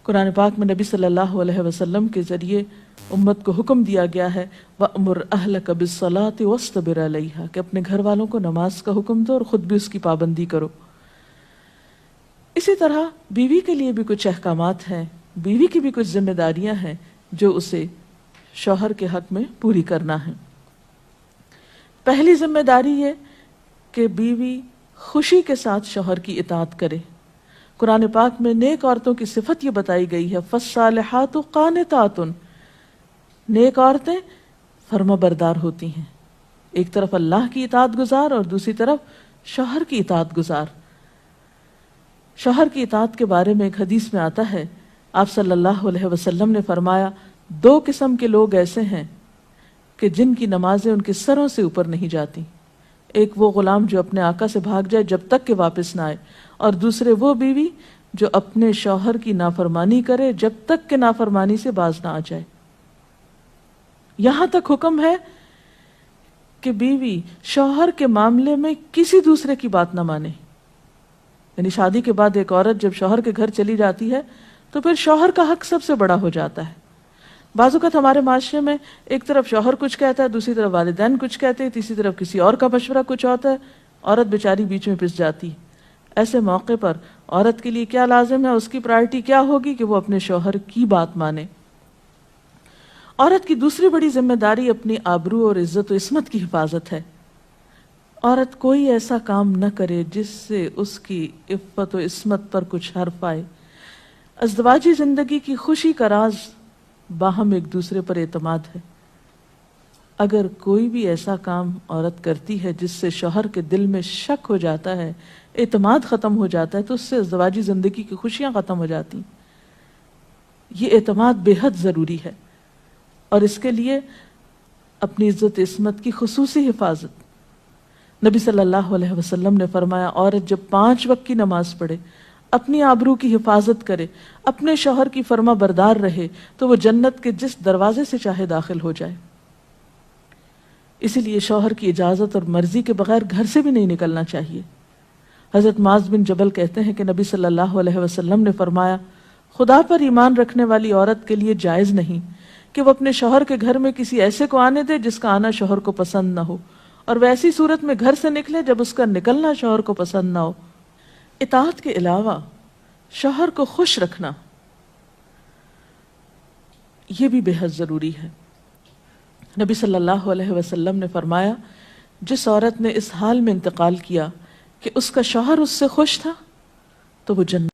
قرآن پاک میں نبی صلی اللہ علیہ وسلم کے ذریعے امت کو حکم دیا گیا ہے وَأْمُرْ أَهْلَكَ بِالصَّلَاةِ وَاصْطَبِرْ عَلَيْهَا کہ اپنے گھر والوں کو نماز کا حکم دو اور خود بھی اس کی پابندی کرو۔ اسی طرح بیوی کے لیے بھی کچھ احکامات ہیں، بیوی کی بھی کچھ ذمہ داریاں ہیں جو اسے شوہر کے حق میں پوری کرنا ہے۔ پہلی ذمہ داری یہ کہ بیوی خوشی کے ساتھ شوہر کی اطاعت کرے۔ قرآن پاک میں نیک عورتوں کی صفت یہ بتائی گئی ہے فَالصَّالِحَاتُ قَانِتَاتٌ، نیک عورتیں فرما بردار ہوتی ہیں، ایک طرف اللہ کی اطاعت گزار اور دوسری طرف شوہر کی اطاعت گزار۔ شوہر کی اطاعت کے بارے میں ایک حدیث میں آتا ہے، آپ صلی اللہ علیہ وسلم نے فرمایا 2 قسم کے لوگ ایسے ہیں کہ جن کی نمازیں ان کے سروں سے اوپر نہیں جاتی، ایک وہ غلام جو اپنے آقا سے بھاگ جائے جب تک کہ واپس نہ آئے، اور دوسرے وہ بیوی جو اپنے شوہر کی نافرمانی کرے جب تک کہ نافرمانی سے باز نہ آ جائے۔ یہاں تک حکم ہے کہ بیوی شوہر کے معاملے میں کسی دوسرے کی بات نہ مانے، یعنی شادی کے بعد ایک عورت جب شوہر کے گھر چلی جاتی ہے تو پھر شوہر کا حق سب سے بڑا ہو جاتا ہے۔ بعض اوقات ہمارے معاشرے میں ایک طرف شوہر کچھ کہتا ہے، دوسری طرف والدین کچھ کہتے ہیں، تیسری طرف کسی اور کا مشورہ کچھ ہوتا ہے، عورت بیچاری بیچ میں پس جاتی ہے۔ ایسے موقع پر عورت کے لیے کیا لازم ہے، اس کی پرائرٹی کیا ہوگی کہ وہ اپنے شوہر کی بات مانے۔ عورت کی دوسری بڑی ذمہ داری اپنی آبرو اور عزت و عصمت کی حفاظت ہے۔ عورت کوئی ایسا کام نہ کرے جس سے اس کی عفت و عصمت پر کچھ حرف آئے۔ ازدواجی زندگی کی خوشی کا راز باہم ایک دوسرے پر اعتماد ہے۔ اگر کوئی بھی ایسا کام عورت کرتی ہے جس سے شوہر کے دل میں شک ہو جاتا ہے، اعتماد ختم ہو جاتا ہے، تو اس سے ازدواجی زندگی کی خوشیاں ختم ہو جاتی ہیں۔ یہ اعتماد بے حد ضروری ہے، اور اس کے لیے اپنی عزت عصمت کی خصوصی حفاظت۔ نبی صلی اللہ علیہ وسلم نے فرمایا عورت جب 5 وقت کی نماز پڑھے، اپنی آبرو کی حفاظت کرے، اپنے شوہر کی فرما بردار رہے، تو وہ جنت کے جس دروازے سے چاہے داخل ہو جائے۔ اسی لیے شوہر کی اجازت اور مرضی کے بغیر گھر سے بھی نہیں نکلنا چاہیے۔ حضرت معاذ بن جبل کہتے ہیں کہ نبی صلی اللہ علیہ وسلم نے فرمایا خدا پر ایمان رکھنے والی عورت کے لیے جائز نہیں کہ وہ اپنے شوہر کے گھر میں کسی ایسے کو آنے دے جس کا آنا شوہر کو پسند نہ ہو، اور ویسی صورت میں گھر سے نکلے جب اس کا نکلنا شوہر کو پسند نہ ہو۔ اطاعت کے علاوہ شوہر کو خوش رکھنا یہ بھی بے حد ضروری ہے۔ نبی صلی اللہ علیہ وسلم نے فرمایا جس عورت نے اس حال میں انتقال کیا کہ اس کا شوہر اس سے خوش تھا تو وہ جنت